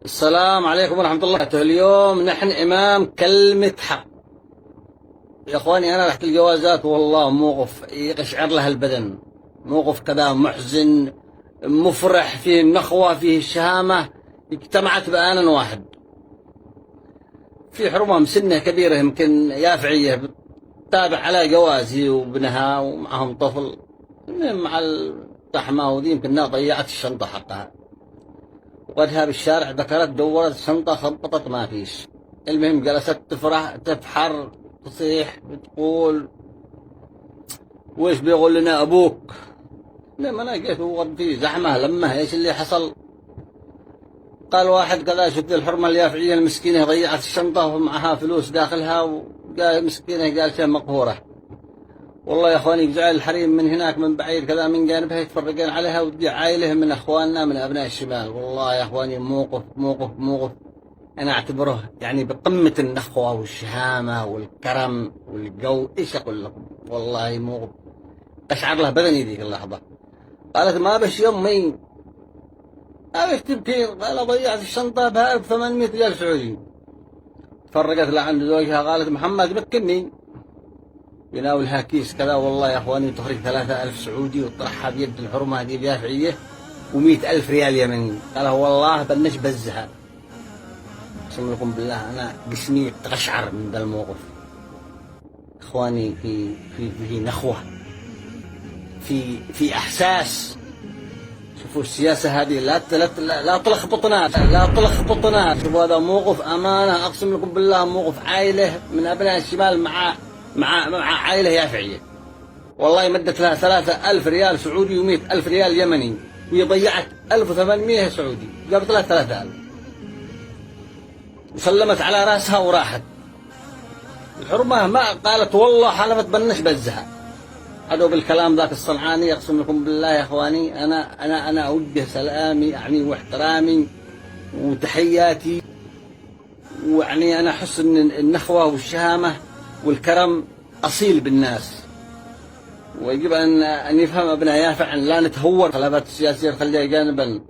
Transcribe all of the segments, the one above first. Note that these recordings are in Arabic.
السلام عليكم ورحمة الله وبركاته. اليوم نحن أمام كلمة حق يا أخواني. أنا رحت الجوازات والله موقف يقشعر لها البدن، موقف كذا محزن مفرح، فيه النخوة فيه الشهامة، اجتمعت بآن واحد. في حرمة مسنة كبيرة يمكن يافعية تابع على جوازي وابنها ومعهم طفل مع الزحمة، وذي يمكن ضيعت الشنطة حقها وقدها بالشارع، ذكرت دورت الشنطة خبطت ما فيش. المهم جلست تفرح تفحر تصيح بتقول ويش بيقول لنا أبوك. لما أنا جيت وقت في زحمة لما ايش اللي حصل؟ قال واحد كذا شفت الحرمة اليافعية المسكينة ضيعت الشنطة ومعها فلوس داخلها، وقال مسكينة قال شيء مقهورة. والله يا اخواني بزعل الحريم من هناك من بعيد كذا من جانبها يتفرقين عليها، وتجي عائله من اخواننا من ابناء الشمال. والله يا اخواني موقف انا اعتبره يعني بقمة النخوة والشهامة والكرم والجو. ايش اقول لكم؟ والله موقف اشعر له بدني ذيك اللحظة. قالت ما بش يمي ما بش تبكين، قال ضيعت الشنطة ب 1800 ريال سعودي. فرقت لعند زوجها قالت محمد بكني، يناولها كيس كذا والله يا اخواني تخرج 3000 سعودي وتطرحها بيد الحرمه هذه اليافعيه و100,000 ريال يمني. قال والله بنش بزها. اقسم لكم بالله انا جسمي تقشعر من ذا الموقف. اخواني في نخوه، في احساس. شوفوا السياسه هذه لا تلخبطنا. شوفوا هذا موقف امانه، اقسم لكم بالله موقف عائله من ابناء الشمال مع عائلة يافعية. والله مدت لها 3000 ريال سعودي و100,000 ريال يمني، وهي ضيعت 1800 سعودي، جابت لها 3000 وسلمت على راسها وراحت. الحرمة ما قالت والله حلفت بنش بزها. هذا بالكلام ذاك الصنعاني. اقسم لكم بالله يا اخواني انا اوجه سلامي يعني واحترامي وتحياتي، ويعني انا احس ان النخوة والشهامة والكرم أصيل بالناس، ويجب أن يفهم أبناء يافع أن لا نتهور. خلافات السياسية نخليها جانبا،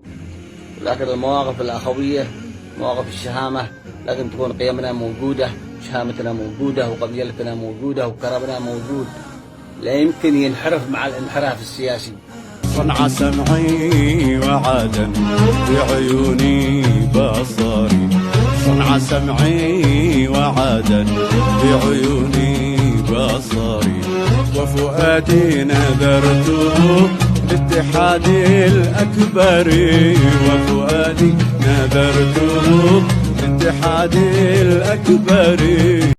لكن المواقف الأخوية مواقف الشهامة لازم تكون قيمنا موجودة، شهامتنا موجودة، وقبيلتنا موجودة، وكرمنا موجود. لا يمكن ينحرف مع الانحراف السياسي. صنع سمعي وعادا بعيوني بصري، صنع سمعي وعادا بعيوني بصري، وفؤادي نذرته لاتحاد الأكبر، وفؤادي نذرته لاتحاد الأكبر.